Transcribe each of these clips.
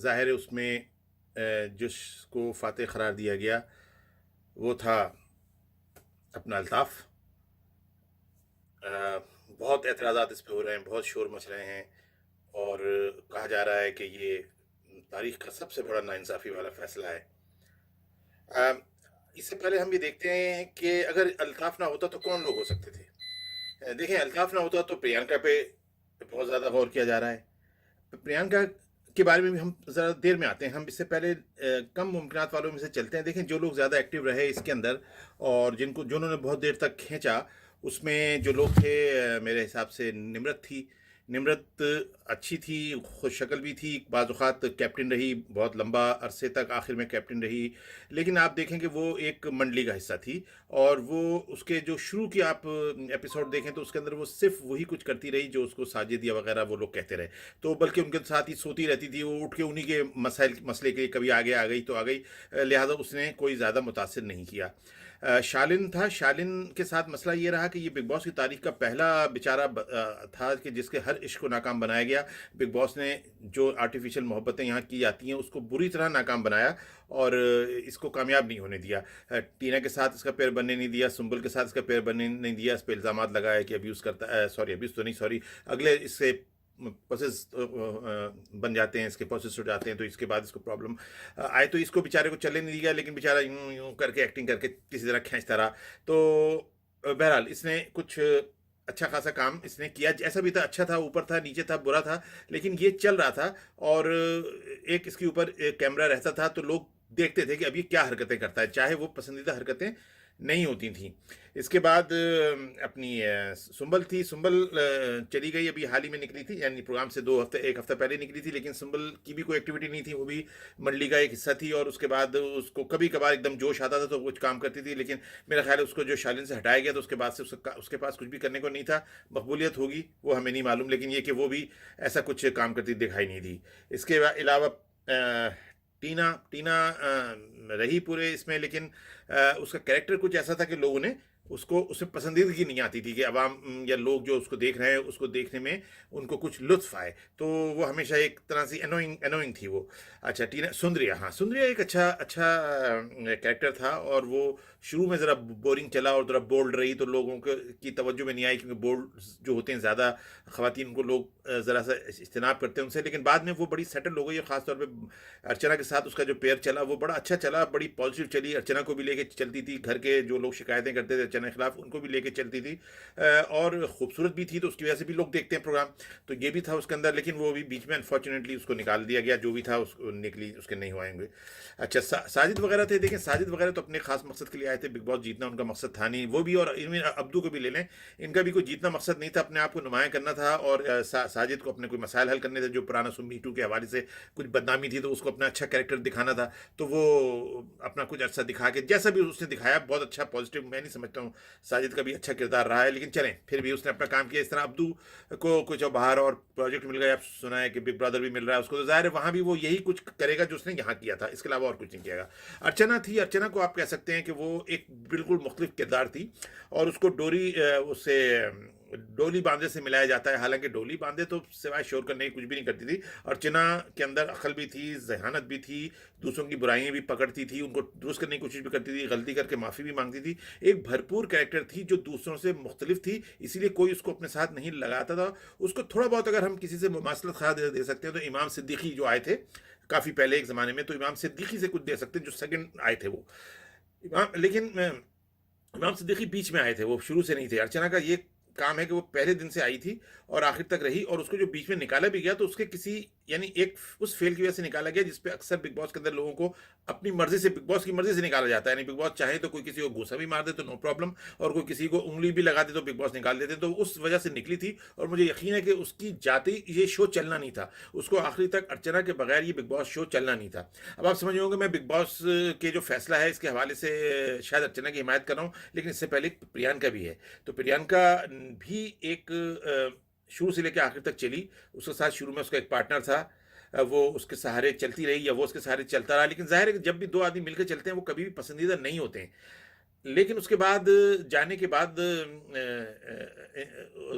ज़ाहिर है उसमें जिसको फ़ातेह करार दिया गया वो था अपना अल्ताफ़। बहुत एतराज़ात इस पे हो रहे हैं, बहुत शोर मच रहे हैं और कहा जा रहा है कि ये तारीख़ का सबसे बड़ा नाइंसाफ़ी वाला फ़ैसला है। अ, इससे पहले हम ये देखते हैं कि अगर अल्ताफ़ ना होता तो कौन लोग हो सकते थे? देखिए अल्ताफ़ ना होता तो प्रियंका पे बहुत ज़्यादा गौर किया जा रहा है। प्रियंका के बारे में भी हम ज़रा देर में आते हैं। हम इससे पहले कम मुमकिनात वालों में से चलते हैं। देखें जो लोग ज़्यादा एक्टिव रहे इसके अंदर और जिन्होंने बहुत देर तक खींचा, उसमें जो लोग थे मेरे हिसाब से निम्रत थी। निम्रत अच्छी थी, खुशशक्ल भी थी, बाज़ औक़ात कैप्टन रही, बहुत लंबा अरसे तक आखिर में कैप्टन रही। लेकिन आप देखें कि वो एक मंडली का हिस्सा थी और वो उसके जो शुरू की आप एपिसोड देखें तो उसके अंदर वो सिर्फ़ वही कुछ करती रही जो उसको साजिद या वग़ैरह वो लोग कहते रहे। तो बल्कि उनके साथ ही सोती रहती थी, वो उठ के उन्हीं के मसले के कभी आगे आ गई तो आ गई, लिहाजा उसने कोई ज़्यादा मुतासिर नहीं किया। शालिन था, शालिन के साथ मसला ये रहा कि ये बिग बॉस की तारीख का पहला बेचारा था कि जिसके हर इश्क को नाकाम बनाया गया। बिग बॉस ने जो आर्टिफिशियल मोहब्बतें यहाँ की जाती हैं उसको बुरी तरह नाकाम बनाया और इसको कामयाब नहीं होने दिया। टीना के साथ इसका पैर बनने नहीं दिया, सुंबल के साथ इसका पैर बनने नहीं दिया, इस पे इल्ज़ामात लगाए कि अब्यूज़ करता है, सॉरी अब्यूज़ तो नहीं, सॉरी, अगले इससे पसेस बन जाते हैं, इसके पसेस हो जाते हैं, तो इसके बाद इसको प्रॉब्लम आए तो इसको बेचारे को चलने नहीं दिया, लेकिन बेचारा यूं यूं करके एक्टिंग करके किसी तरह खींचता रहा। तो बहरहाल इसने कुछ अच्छा खासा काम इसने किया, जैसा भी था, अच्छा था, ऊपर था, नीचे था, बुरा था, लेकिन ये चल रहा था और एक इसके ऊपर एक कैमरा रहता था तो लोग देखते थे कि अब ये क्या हरकतें करता है, चाहे वो पसंदीदा हरकतें नहीं होती थी। इसके बाद अपनी सुंबल थी, सुंबल चली गई, अभी हाल ही में निकली थी, यानी प्रोग्राम से 1 हफ्ता पहले निकली थी, लेकिन सुंबल की भी कोई एक्टिविटी नहीं थी, वो भी मंडली का एक हिस्सा थी और उसके बाद उसको कभी कभार एकदम जोश आता था तो कुछ काम करती थी, लेकिन मेरा ख्याल है उसको जो शालीन से हटाया गया तो उसके बाद से उसके पास कुछ भी करने को नहीं था। मकबूलियत होगी वो हमें नहीं मालूम, लेकिन ये कि वो भी ऐसा कुछ काम करती दिखाई नहीं दी। इसके अलावा टीना टीना रही पूरे इसमें, लेकिन उसका कैरेक्टर कुछ ऐसा था कि लोगों ने उसको उसमें पसंदीदगी नहीं आती थी कि अवाम या लोग जो उसको देख रहे हैं उसको देखने में उनको कुछ लुत्फ आए, तो वो हमेशा एक तरह से एनोइंग एनोइंग थी वो। अच्छा टीना, सुंदरिया, हाँ सुंदरिया एक अच्छा अच्छा कैरेक्टर था और वो शुरू में ज़रा बोरिंग चला और ज़रा बोल्ड रही तो लोगों की तवज्जो में नहीं आई, क्योंकि बोल्ड जो होते हैं ज़्यादा ख़वातीन को लोग ज़रा सा इज्तनाब करते हैं उनसे, लेकिन बाद में वो बड़ी सेटल हो गई है। ख़ासतौर पर अर्चना के साथ उसका जो पेयर चला वो बड़ा अच्छा चला, बड़ी पॉजिटिव चली, अर्चना को भी लेके चलती थी, घर के जो लोग शिकायतें करते थे अर्चना के खिलाफ उनको भी लेके चलती थी, और खूबसूरत भी थी तो उसकी वजह से भी लोग देखते हैं प्रोग्राम, तो ये भी था उसके अंदर, लेकिन वो भी बीच में अनफॉर्चुनेटली उसको निकाल दिया गया, जो भी था उसको निकली उसके नहीं होएंगे। अच्छा साजिद वगैरह थे, देखें साजिद वगैरह तो अपने खास मकसद के लिए आए थे, बिग बॉस जीतना उनका मकसद था नहीं, वो भी, और इनमें अब्दू को भी ले लें, इनका भी कोई जीतना मकसद नहीं था, अपने आप को नुमाया करना था और साजिद को अपने कोई मसाइल हल करने थे, जो पुराना सुम्मी टू के हवाले से कुछ बदनामी थी तो उसको अपना अच्छा कैरेक्टर दिखाना था, तो वो अपना कुछ अर्सा दिखा के जैसा भी उसने दिखाया बहुत अच्छा पॉजिटिव, मैं नहीं समझता हूँ साजिद का भी अच्छा किरदार रहा है, लेकिन चलें फिर भी उसने अपना काम किया। इस तरह अब्दू को कुछ बाहर और प्रोजेक्ट मिल गया, आप सुना है कि बिग ब्रदर भी मिल रहा है उसको, तो जाहिर है वहाँ भी वो यही कुछ करेगा जो उसने यहाँ किया था, इसके अलावा और कुछ नहीं किएगा। अर्चना थी, अर्चना को आप कह सकते हैं कि वो एक बिल्कुल मुख्तलिफ किरदार थी और उसको उससे डोली बांधे से मिलाया जाता है, हालांकि डोली बांधे तो सिवाय शोर करने की कुछ भी नहीं करती थी। अर्चना के अंदर अक्ल भी थी, जहानत भी थी, दूसरों की बुराइयां भी पकड़ती थी, उनको दुरुस्त करने की कोशिश भी करती थी, गलती करके माफ़ी भी मांगती थी, एक भरपूर कैरेक्टर थी जो दूसरों से मुख्तलिफ थी, इसीलिए कोई उसको अपने साथ नहीं लगाता था। उसको थोड़ा बहुत अगर हम किसी से मुमासलत खा दे सकते हैं तो इमाम सिद्दीकी जो आए थे काफ़ी पहले एक ज़माने में, तो इमाम सिद्दीकी से कुछ दे सकते हैं जो सेकंड आए थे वो लेकिन इमाम सिद्दीकी बीच में आए थे, वो शुरू से नहीं थे। अर्चना का ये काम है कि वो पहले दिन से आई थी और आखिर तक रही, और उसको जो बीच में निकाला भी गया तो उसके किसी, यानी एक उस फेल की वजह से निकाला गया जिसपे अक्सर बिग बॉस के अंदर लोगों को अपनी मर्जी से, बिग बॉस की मर्जी से निकाला जाता है, यानी बिग बॉस चाहे तो कोई किसी को घूसा भी मार दे तो नो प्रॉब्लम, और कोई किसी को उंगली भी लगा दे तो बिग बॉस निकाल देते, तो उस वजह से निकली थी और मुझे यकीन है कि उसकी जाते ये शो चलना नहीं था, उसको आखिरी तक अर्चना के बगैर ये बिग बॉस शो चलना नहीं था। अब आप समझ होंगे मैं बिग बॉस के जो फैसला है इसके हवाले से शायद अर्चना की हिमायत कर रहा हूँ, लेकिन इससे पहले प्रियंका भी है, तो प्रियंका भी एक शुरू से लेकर आखिर तक चली, उसके साथ शुरू में उसका एक पार्टनर था, वो उसके सहारे चलती रही या वो उसके सहारे चलता रहा, लेकिन जाहिर है कि जब भी दो आदमी मिलकर चलते हैं वो कभी भी पसंदीदा नहीं होते हैं। लेकिन उसके बाद जाने के बाद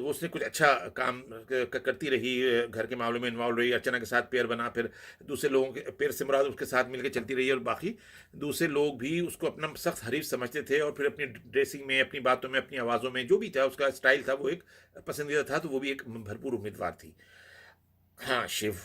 उसने कुछ अच्छा काम करती रही, घर के मामलों में इन्वॉल्व रही, अर्चना के साथ पेयर बना, फिर दूसरे लोगों के पेयर से मुराद उसके साथ मिलकर चलती रही, और बाकी दूसरे लोग भी उसको अपना सख्त हरीफ समझते थे, और फिर अपनी ड्रेसिंग में, अपनी बातों में, अपनी आवाज़ों में जो भी था उसका स्टाइल था वो एक पसंदीदा था, तो वो भी एक भरपूर उम्मीदवार थी। हाँ, शिव।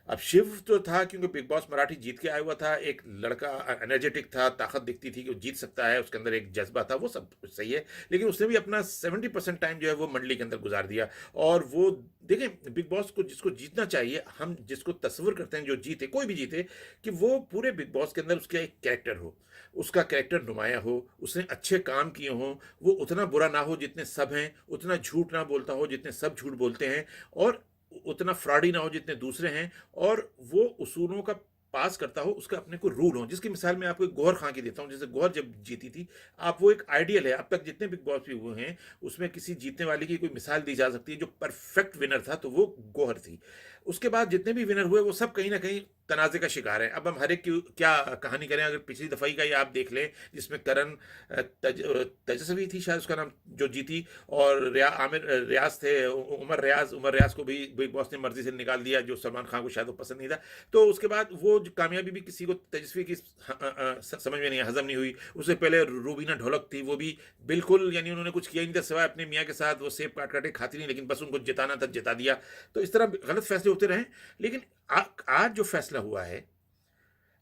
अब शिव तो था क्योंकि बिग बॉस मराठी जीत के आया हुआ था, एक लड़का एनर्जेटिक था, ताकत दिखती थी कि वो जीत सकता है, उसके अंदर एक जज्बा था, वो सब कुछ सही है। लेकिन उसने भी अपना 70% टाइम जो है वो मंडली के अंदर गुजार दिया। और वो देखें, बिग बॉस को जिसको जीतना चाहिए, हम जिसको तस्वर करते हैं जो जीते, कोई भी जीते, कि वो पूरे बिग बॉस के अंदर उसका एक कैरेक्टर हो, उसका कैरेक्टर नुमाया हो, उसने अच्छे काम किए हों, वो उतना बुरा ना हो जितने सब हैं, उतना झूठ ना बोलता हो जितने सब झूठ बोलते हैं, और उतना फ्रॉडी ना हो जितने दूसरे हैं, और वो उसूलों का पास करता हो, उसका अपने को रूल हो। जिसकी मिसाल मैं आपको एक गौहर खां की देता हूँ। जैसे गौहर जब जीती थी, आप वो एक आइडियल है, अब तक जितने बिग बॉस भी हुए हैं उसमें किसी जीतने वाले की कोई मिसाल दी जा सकती है जो परफेक्ट विनर था, तो वो गौहर थी। उसके बाद जितने भी विनर हुए वो सब कहीं ना कहीं तनाजे का शिकार है। अब हम हर एक की क्या कहानी करें, अगर पिछली दफाई का ही आप देख लें, जिसमें करण तेजस्वी थी शायद उसका नाम, जो जीती, और रियाज थे, उमर रियाज को भी बिग बॉस ने मर्जी से निकाल दिया, जो सलमान खान को शायद वो पसंद नहीं था। तो उसके बाद वो जो कामयाबी भी किसी को तेजस्वी की समझ में नहीं, हजम नहीं हुई। उससे पहले रूबीना ढोलक थी, वो भी बिल्कुल, यानी उन्होंने कुछ किया ही नहीं था सिवाय अपने मियाँ के साथ वो सेब काट काटे खाती नहीं, लेकिन बस उनको जिताना था, जिता दिया। तो इस तरह गलत फैसले होते रहे। लेकिन आज जो फैसला हुआ है,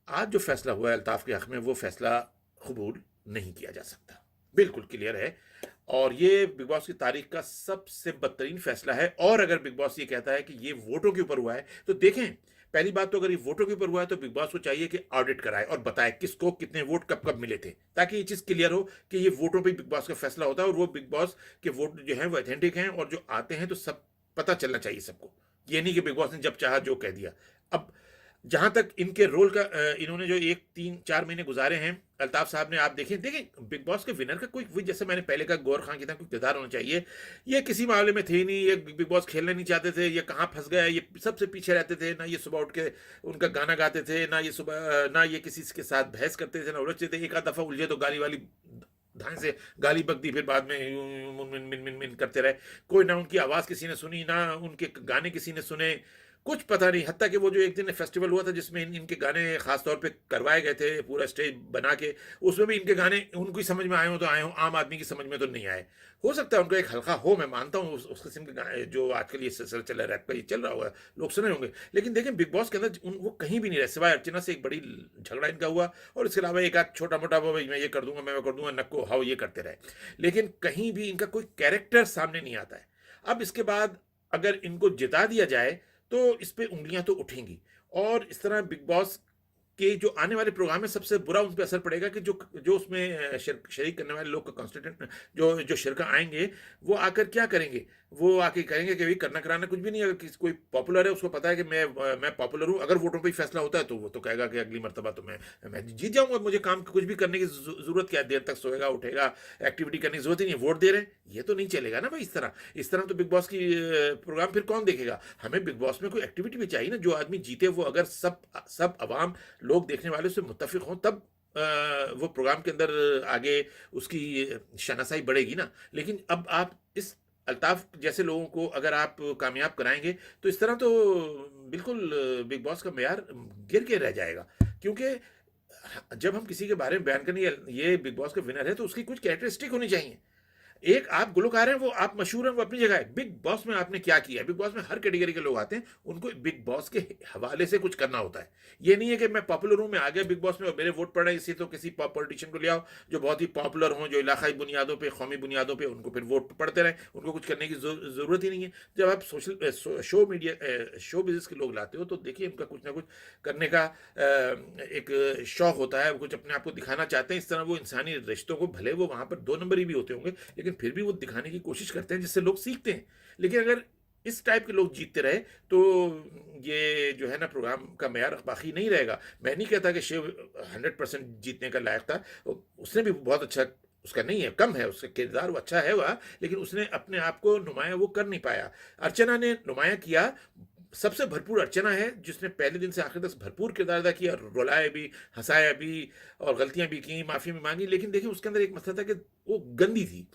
आज जो फैसला हुआ है अल्ताफ के हक में, वो फैसला कबूल नहीं किया जा सकता, बिल्कुल क्लियर है। और ये बिग बॉस की तारीख का सबसे बदतरीन फैसला है। और अगर बिग बॉस ये कहता है कि ये वोटों के ऊपर हुआ है, तो देखें, पहली बात तो अगर ये वोटों के ऊपर हुआ है तो बिग बॉस को चाहिए कि ऑडिट कराए और बताए किसको कितने वोट कब कब मिले थे, ताकि ये चीज क्लियर हो कि ये वोटों पे बिग बॉस का फैसला होता है, और वो बिग बॉस के वोट जो है वो ऑथेंटिक हैं, और जो आते हैं तो सब पता चलना चाहिए सबको। ये नहीं कि बिग बॉस ने जब चाहा जो कह दिया। अब जहां तक इनके रोल का, इन्होंने जो 1 3 4 महीने गुजारे हैं अल्ताफ साहब ने, आप देखें देखें बिग बॉस के विनर का कोई, जैसे मैंने पहले कहा, गौर खान की तरह कोई किरदार होना चाहिए। ये किसी मामले में थे ही नहीं, ये बिग बॉस खेलना नहीं चाहते थे, ये कहाँ फंस गए, ये सबसे पीछे रहते थे, ना ये सुबह उठ के उनका गाना गाते थे, ना ये सुबह, ना ये किसी के साथ बहस करते थे, ना उलझते थे। एक आध दफा उलझे तो गाली वाली धान से गाली बक दी, फिर बाद में मिन मिन मिन मिन करते रहे। कोई ना उनकी आवाज़ किसी ने सुनी, ना उनके गाने किसी ने सुने, कुछ पता नहीं। हत्ता कि वो जो एक दिन फेस्टिवल हुआ था जिसमें इनके गाने खास तौर पे करवाए गए थे, पूरा स्टेज बना के, उसमें भी इनके गाने उनको ही समझ में आए हो तो आए हो, आम आदमी की समझ में तो नहीं आए। हो सकता है उनका एक हल्का हो, मैं मानता हूँ, उस किस्म के गाने जो आजकल ये सिलसिला चल रहा है, रैप का ये चल रहा होगा, लोग सुने होंगे। लेकिन देखें बिग बॉस के अंदर वो कहीं भी नहीं रहे, सिवाय अर्चना से एक बड़ी झगड़ा इनका हुआ, और इसके अलावा एक आध छोटा मोटा वो भाई मैं ये कर दूंगा, मैं वो कर दूंगा, नक्को हाउ ये करते रहे। लेकिन कहीं भी इनका कोई कैरेक्टर सामने नहीं आता है। अब इसके बाद अगर इनको जिता दिया जाए तो इस पे उंगलियां तो उठेंगी, और इस तरह बिग बॉस के जो आने वाले प्रोग्राम में सबसे बुरा उन पर असर पड़ेगा कि जो जो उसमें शरीक करने वाले लोग का कॉन्स्टिट्यूंट, जो जो शिरका आएंगे, वो आकर क्या करेंगे, वो आके कहेंगे कि भाई करना कराना कुछ भी नहीं। अगर किसी कोई पॉपुलर है, उसको पता है कि मैं पॉपुलर हूँ, अगर वोटों पे ही फैसला होता है तो वो तो कहेगा कि अगली मर्तबा तो मैं जीत जाऊंगा, मुझे काम कुछ भी करने की जरूरत क्या है, देर तक सोएगा उठेगा, एक्टिविटी करने की जरूरत ही नहीं, वोट दे रहे हैं। ये तो नहीं चलेगा ना भाई। इस तरह तो बिग बॉस की प्रोग्राम फिर कौन देखेगा। हमें बिग बॉस में कोई एक्टिविटी भी चाहिए ना, जो आदमी जीते वो अगर सब सब अवाम लोग देखने वाले से मुत्तफिक हों, तब वो प्रोग्राम के अंदर आगे उसकी शनासाई बढ़ेगी ना। लेकिन अब आप इस अल्ताफ जैसे लोगों को अगर आप कामयाब कराएंगे, तो इस तरह तो बिल्कुल बिग बॉस का मेयार गिर के रह जाएगा। क्योंकि जब हम किसी के बारे में बयान करें ये बिग बॉस का विनर है, तो उसकी कुछ कैरेक्टरिस्टिक होनी चाहिए। एक आप गुलकार हैं, वो आप मशहूर हैं, वो अपनी जगह है। बिग बॉस में आपने क्या किया है? बिग बॉस में हर कैटेगरी के लोग आते हैं, उनको बिग बॉस के हवाले से कुछ करना होता है। ये नहीं है कि मैं पॉपुलर हूं, मैं आ गया बिग बॉस में और मेरे वोट पड़ रहे हैं, इससे तो किसी पॉलिटिशियन को ले आओ जो बहुत ही पॉपुलर हों, जो इलाकाई बुनियादों पे, कौमी बुनियादों पे उनको फिर वोट पड़ते रहे, उनको कुछ करने की जरूरत ही नहीं है। जब आप शो मीडिया शो बिजनेस के लोग लाते हो, तो देखिए उनका कुछ ना कुछ करने का एक शौक होता है, कुछ अपने आप को दिखाना चाहते हैं। इस तरह वो इंसानी रिश्तों को, भले वो वहां पर 2 नंबरी भी होते होंगे, लेकिन फिर भी वो दिखाने की कोशिश करते हैं जिससे लोग सीखते हैं। लेकिन अगर इस टाइप के लोग जीतते रहे, तो ये जो है ना प्रोग्राम का मेयार बाकी नहीं रहेगा। मैं नहीं कहता कि शिव 100% जीतने का लायक था, उसने भी बहुत अच्छा, उसका नहीं है, कम है, उसका किरदार वो अच्छा है वह, लेकिन उसने अपने आप को नुमाया वो कर नहीं पाया। अर्चना ने नुमाया किया, सबसे भरपूर अर्चना है, जिसने पहले दिन से आखिर तक भरपूर किरदार अदा किया, रुलाया भी, हँसाया भी और गलतियाँ भी की, माफ़ी भी माँगी। लेकिन देखिए उसके अंदर एक मसला था कि वो गंदी थी।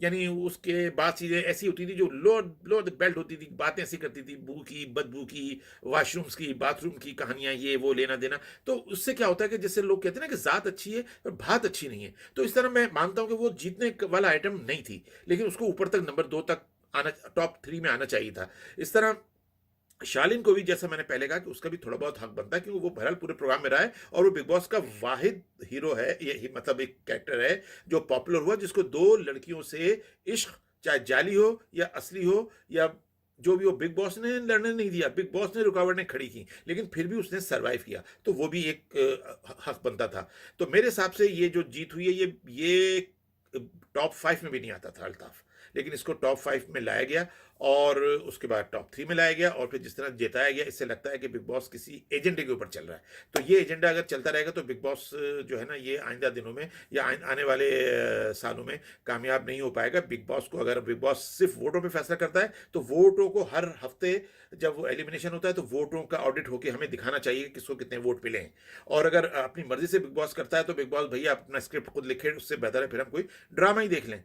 यानी उसके बाद चीज़ें ऐसी होती थी जो लो द बेल्ट होती थी, बातें ऐसी करती थी, बू की, बदबू की, वॉशरूम्स की, बाथरूम की कहानियाँ, ये वो लेना-देना। तो उससे क्या होता है कि जैसे लोग कहते हैं ना कि ज़ात अच्छी है पर बात अच्छी नहीं है। तो इस तरह मैं मानता हूँ कि वो जीतने क वाला आइटम नहीं थी, लेकिन उसको ऊपर तक नंबर 2 तक आना, टॉप 3 में आना चाहिए था। इस तरह शालीन को भी, जैसा मैंने पहले कहा, कि उसका भी थोड़ा बहुत हक बनता है, क्योंकि वो बहरहाल पूरे प्रोग्राम में रहा है और वो बिग बॉस का वाहिद हीरो है, ये मतलब एक कैरेक्टर है जो पॉपुलर हुआ, जिसको दो लड़कियों से इश्क, चाहे जाली हो या असली हो या जो भी हो, बिग बॉस ने लड़ने नहीं दिया, बिग बॉस ने रुकावटें खड़ी की, लेकिन फिर भी उसने सरवाइव किया, तो वो भी एक हक बनता था। तो मेरे हिसाब से ये जो जीत हुई है, ये टॉप 5 में भी नहीं आता था अल्ताफ, लेकिन इसको टॉप 5 में लाया गया और उसके बाद टॉप 3 में लाया गया, और फिर जिस तरह जिताया गया, इससे लगता है कि बिग बॉस किसी एजेंडे के ऊपर चल रहा है। तो ये एजेंडा अगर चलता रहेगा तो बिग बॉस जो है ना, ये आइंदा दिनों में या आने वाले सालों में कामयाब नहीं हो पाएगा। बिग बॉस को, अगर बिग बॉस सिर्फ वोटों पे फैसला करता है, तो वोटों को हर हफ्ते जब वो एलिमिनेशन होता है तो वोटों का ऑडिट होकर हमें दिखाना चाहिए कि किसको कितने वोट मिले हैं। और अगर अपनी मर्जी से बिग बॉस करता है तो बिग बॉस भैया अपना स्क्रिप्ट खुद लिखे, उससे बेहतर है फिर हम कोई ड्रामा ही देख लें।